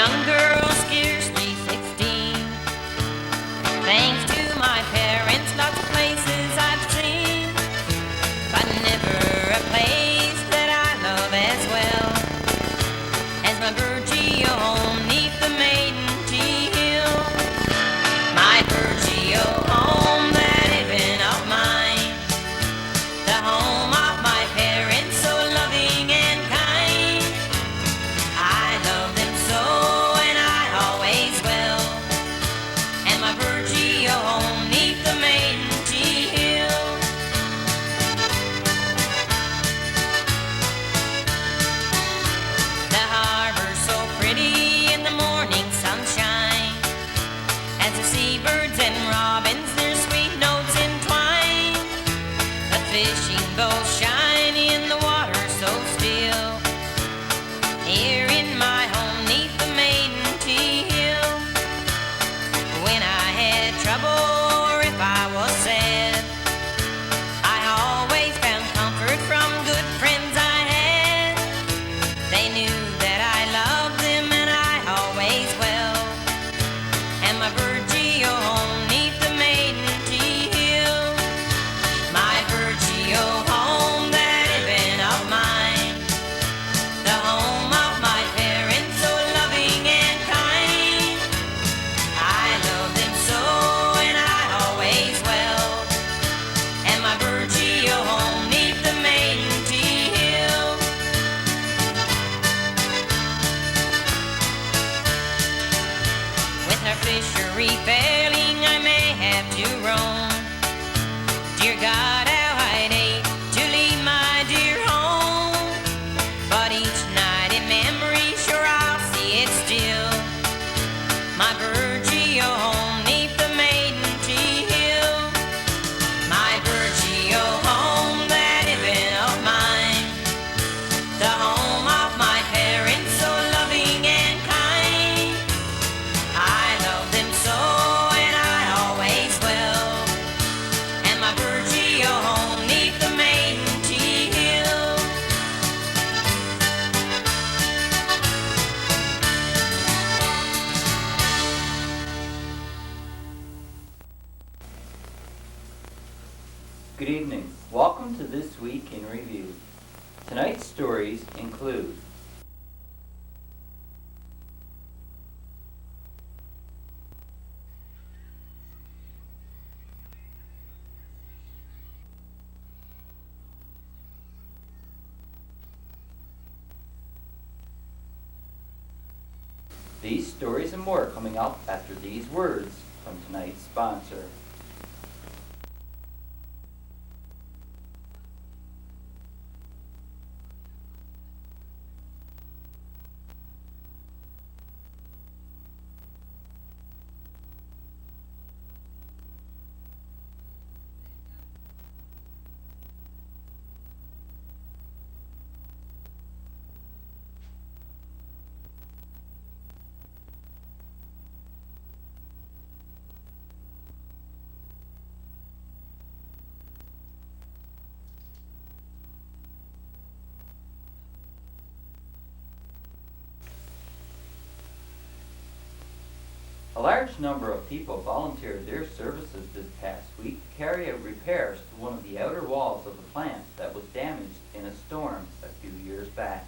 young girl, scarcely 16. Thanks to my parents, lots of places I've seen, but never a place that I love as well as my Virgil home 'neath the maiden hill. My Virgil home, that heaven of mine, the home of my parents, so loving and kind. I love them so, and I always will. And my Virgil home 'neath the maiden hill. The harbor's so pretty in the morning sunshine, as the seabirds and robins their sweet notes entwine. The fishing boats shine in the water so still, here in my home 'neath the maiden hill. When I had trouble or if I was sad, I always found comfort from good friends I had. They knew that I loved them and I always will. And my Virgil home 'neath the maiden hill. My Virgil home, that heaven of mine, the home of my parents, so loving and kind. I love them so, and I always will. And my Virgil home 'neath the maiden hill. With her fishery failing, I may have to roam. Dear God, how I'd hate to leave my dear home, but each night in memory, sure I'll see it still. My Virgil home 'neath the maiden hill. My Virgil home, that heaven of mine, the home of my parents, so loving and kind. I love them so, and I always will. And my Virgil home 'neath the maiden hill. Good evening. Welcome to This Week in Review. Tonight's stories include these stories and more coming up after these words from tonight's sponsor. A large number of people volunteered their services this past week to carry out repairs to one of the outer walls of the plant that was damaged in a storm a few years back.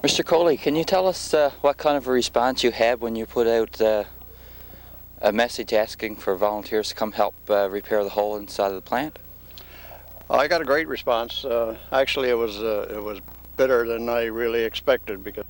Mr. Coley, can you tell us what kind of a response you had when you put out a message asking for volunteers to come help repair the hole inside of the plant? I got a great response. Actually, it was better than I really expected because.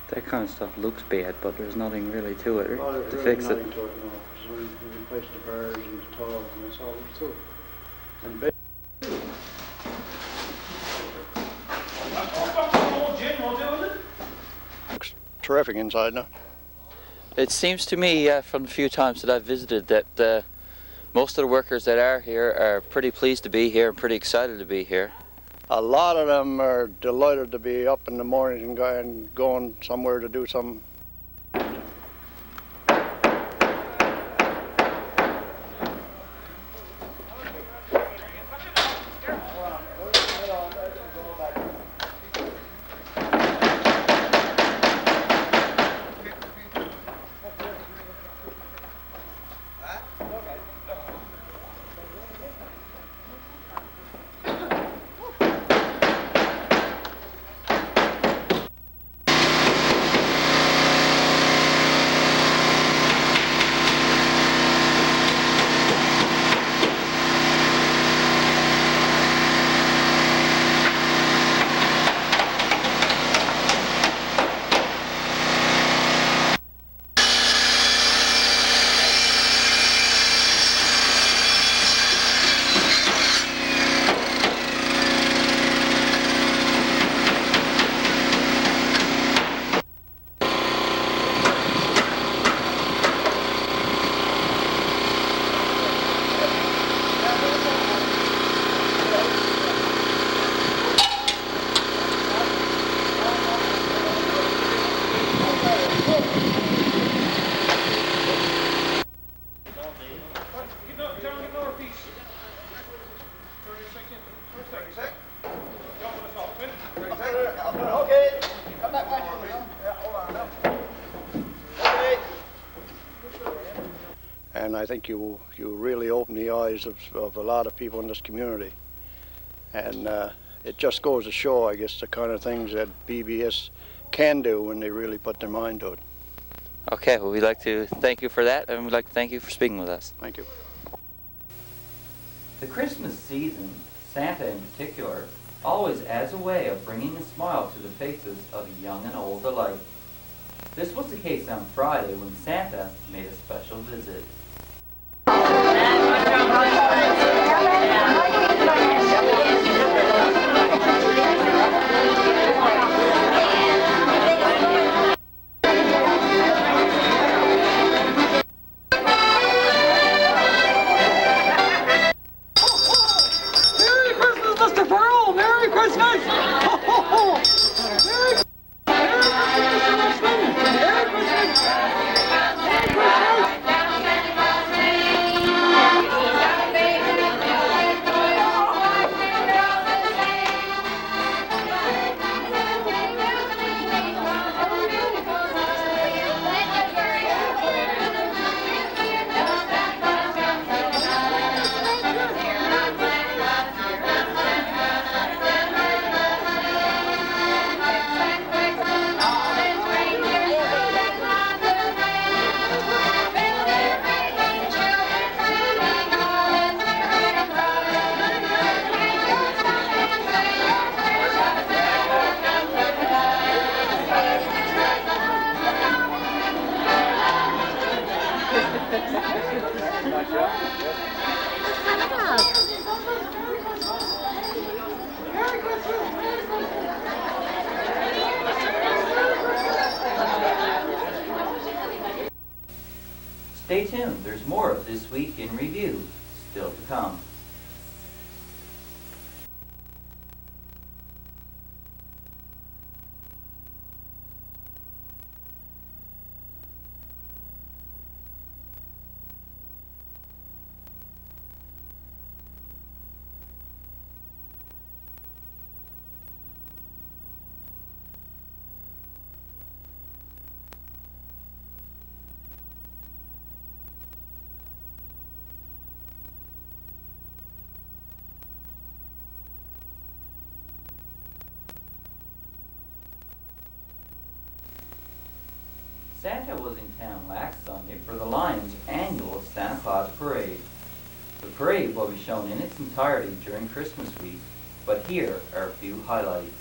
That kind of stuff looks bad, but there's nothing really to it to fix it. To it, no. So we replaced the bars and the tub, and that's all there's to it. And looks terrific inside now. It seems to me, from the few times that I've visited, that most of the workers that are here are pretty pleased to be here and pretty excited to be here. A lot of them are delighted to be up in the morning and going somewhere to do something. And I think you really open the eyes of a lot of people in this community. And it just goes to show, I guess, the kind of things that BBS can do when they really put their mind to it. Okay, well, we'd like to thank you for that, and we'd like to thank you for speaking with us. Thank you. The Christmas season, Santa in particular, always adds a way of bringing a smile to the faces of young and old alike. This was the case on Friday when Santa made a special visit. There's more of This Week in Review still to come. Santa was in town last Sunday for the Lions' annual Santa Claus Parade. The parade will be shown in its entirety during Christmas week, but here are a few highlights.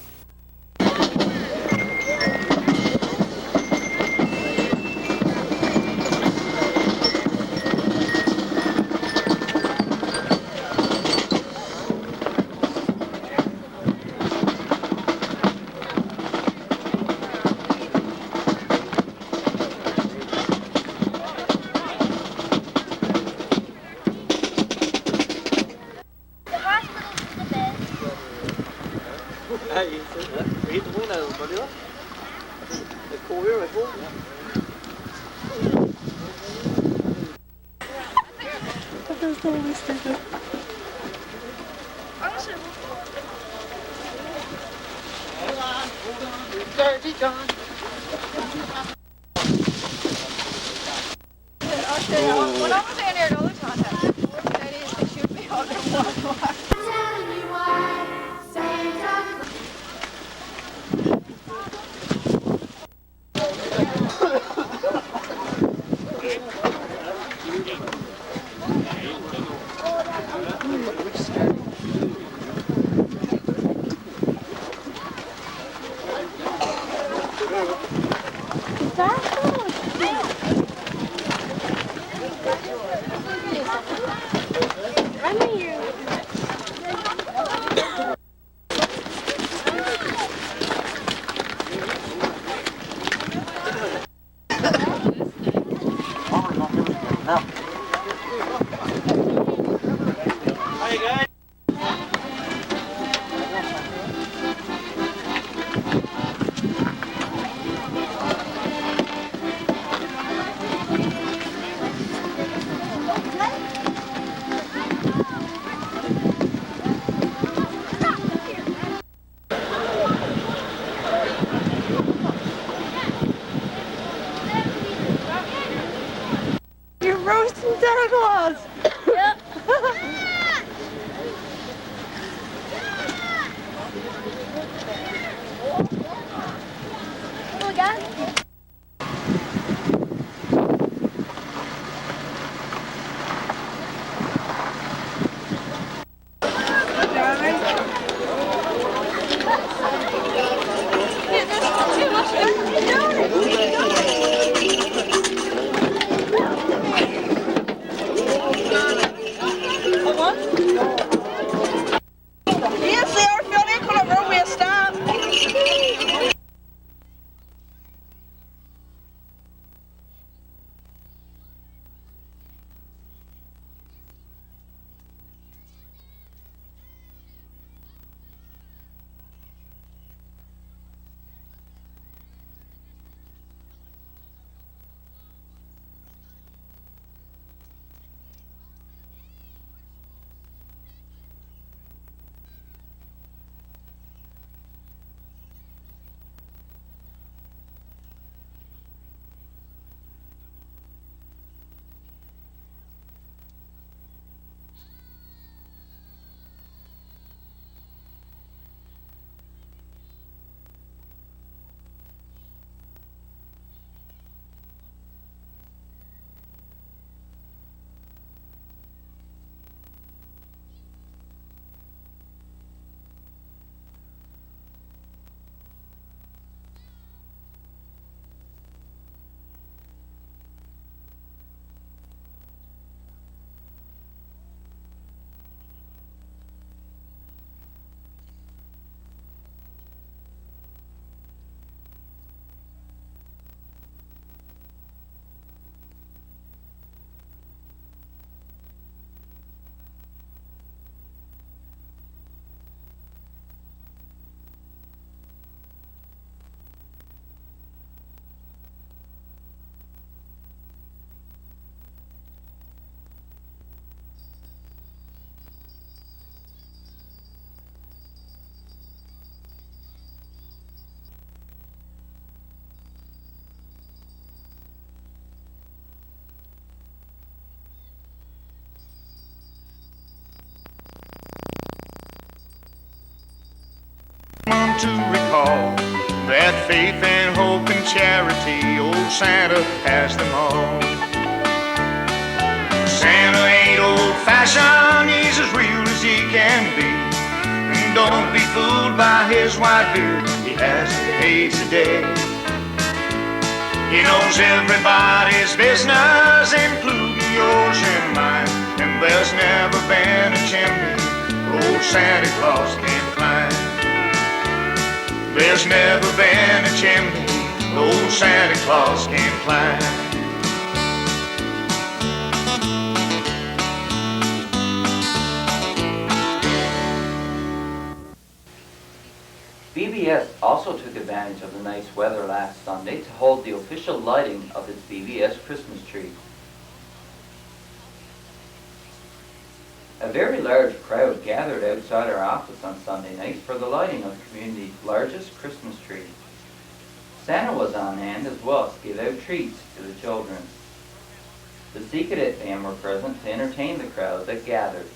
Read the window, buddy. The TWIR is warm. Dirty John. When I was in here all the time, that is, they shoot me on the to recall that faith and hope and charity, old Santa has them all. Santa ain't old-fashioned, he's as real as he can be. And don't be fooled by his white beard, he hasn't paid today. He knows everybody's business, including yours and mine. And there's never been a chimney old Santa Claus can't climb. There's never been a chimney old Santa Claus can't climb. BBS also took advantage of the nice weather last Sunday to hold the official lighting of its BBS Christmas tree. A very large crowd gathered outside our office on Sunday night for the lighting of the community's largest Christmas tree. Santa was on hand as well to give out treats to the children. The Sea Cadet band were present to entertain the crowd that gathered.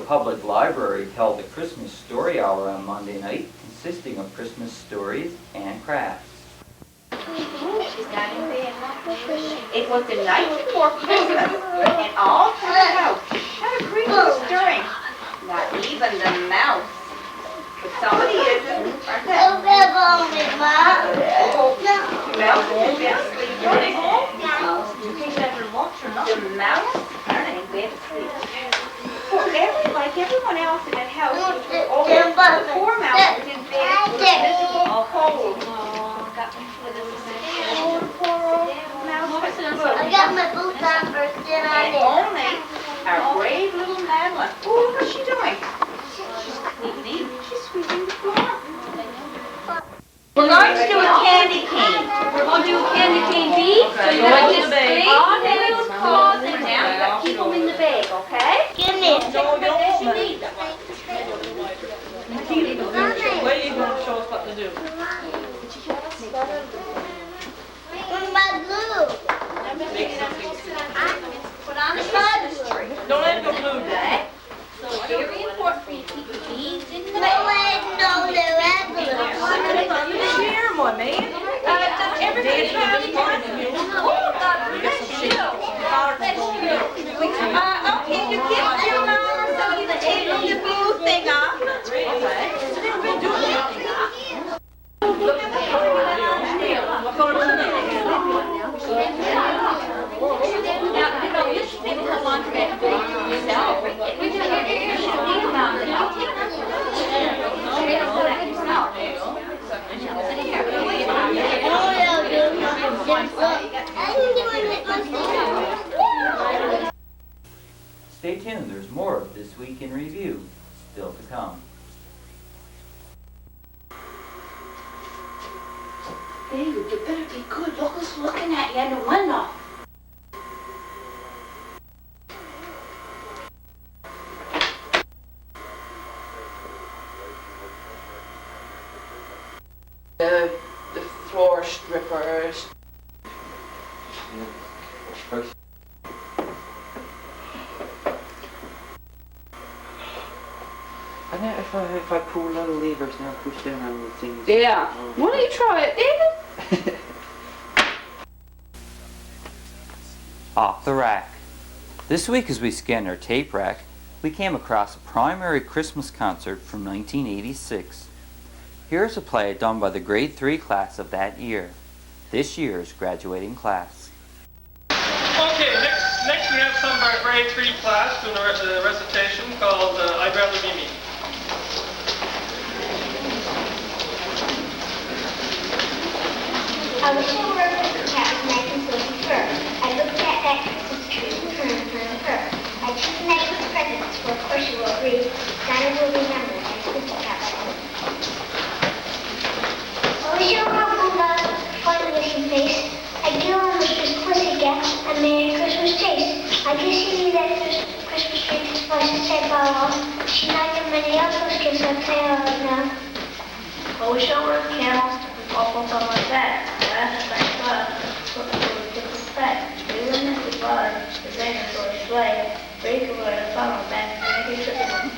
Public Library held a Christmas Story Hour on Monday night, consisting of Christmas stories and crafts. She's got in bed. It was the night before Christmas, and all through the house, not a creature was stirring, not even the mouse. But somebody isn't. Mouse is in sleep. The mouse are in bed asleep. Like everyone else in that house, the poor mouse was in bed with a miserable cold. I got my boots on first, then I did. Only our brave little Madeline. Oh, what's she doing? She's cleaning. She's sweeping the floor. We're going to do a candy cane. We're going to do a candy cane bead. So you have to scrape all the little claws and now you got to keep them in the bag, okay? Give me. No, as you need them. Where are you going to show us what to do? Where's my glue? Put on the Christmas tree. Don't let it go blue. Okay? So it's very important for you to keep the beads in the No, bag. no, the regular. Share one, man. Does everybody have any more? Oh, God bless you. Okay, you get your mom, so you take the blue thing off. Okay. Look at the what color is now, you know, you should maybe come on to that yourself. You should think about it. I'll take Stay tuned, there's more of This Week in Review still to come. David, you better be good. Look who's looking at you in the window. The floor strippers. And then if I pull little levers now, push down on the things. Yeah. Why don't you try it, David? Off the rack. This week as we scanned our tape rack, we came across a primary Christmas concert from 1986. Here's a play done by the grade 3 class of that year, this year's graduating class. Okay, next we have some our grade 3 class doing a recitation called I'd Rather Be Me. I wish I were a Christmas hat with nice and silky fur. I looked at that Christmas tree and turned of her. I took the night with presents, for of course you will agree. Santa will remember that Christmas hat I own. I wish I were a bulldog, funny looking face. I'd give all Mrs. Pussycat a Merry Christmas taste. I guess she knew that Christmas tree was to say follow. She liked the many other gifts I play right now. I wish I were a camel, awful on my back. That's my God. Look for a different fact. We wouldn't have to bother. The dinosaur sleigh. Break away the funnel back and make it triple.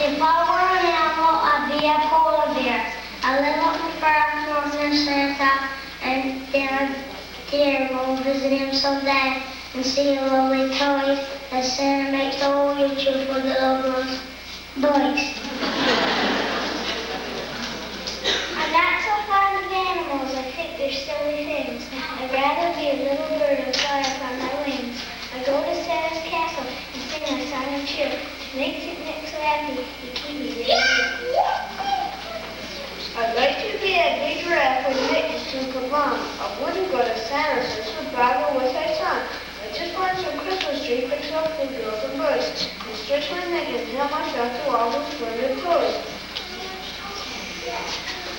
If I were an animal, I'd be a polar bear. I live up in Fairfield in Santa, and then I'd dare go visit him someday and see the lovely toys that Santa makes all reaching for the little girls' boys. I'm not so fond of animals, I think they're silly things. I'd rather be a little bird and fly upon my wings. I go to Santa's castle and sing a song of cheer. Make St. Nick so happy, he keep me there. I'd like to be a big giraffe when Nick is too long. I wouldn't go to Santa's just for Bible with my son. I just want some Christmas tree fixed up for girls and boys. And stretch my neck and help myself to all those splendid toys.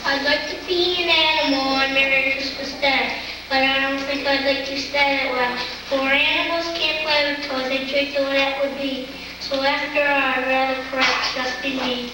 I'd like to be an animal on Merry Christmas Day, but I don't think I'd like to stay that way. For animals can't play with toys, they drink the way that would be. So after all, I'd rather perhaps just be me.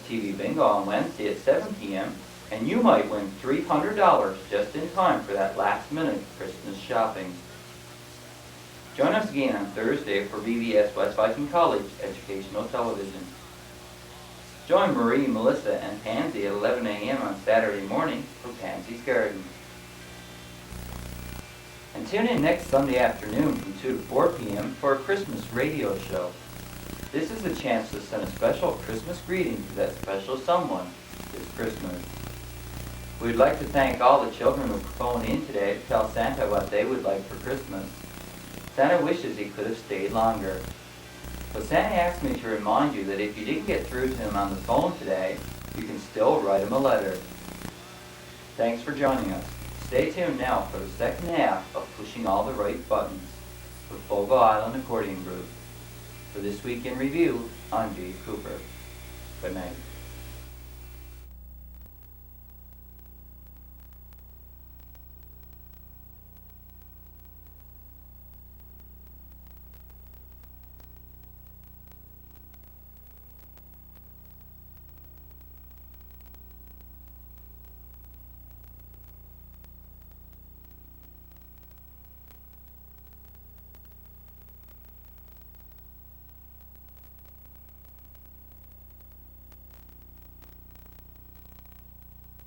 TV Bingo on Wednesday at 7 p.m. and you might win $300 just in time for that last-minute Christmas shopping. Join us again on Thursday for BBS West Viking College Educational Television. Join Marie, Melissa, and Pansy at 11 a.m. on Saturday morning for Pansy's Garden. And tune in next Sunday afternoon from 2 to 4 p.m. for a Christmas radio show. This is a chance to send a special Christmas greeting to that special someone this Christmas. We'd like to thank all the children who phoned in today to tell Santa what they would like for Christmas. Santa wishes he could have stayed longer. But Santa asked me to remind you that if you didn't get through to him on the phone today, you can still write him a letter. Thanks for joining us. Stay tuned now for the second half of Pushing All the Right Buttons with Bogle Island Accordion Group. For This Week in Review, I'm Dave Cooper. Good night.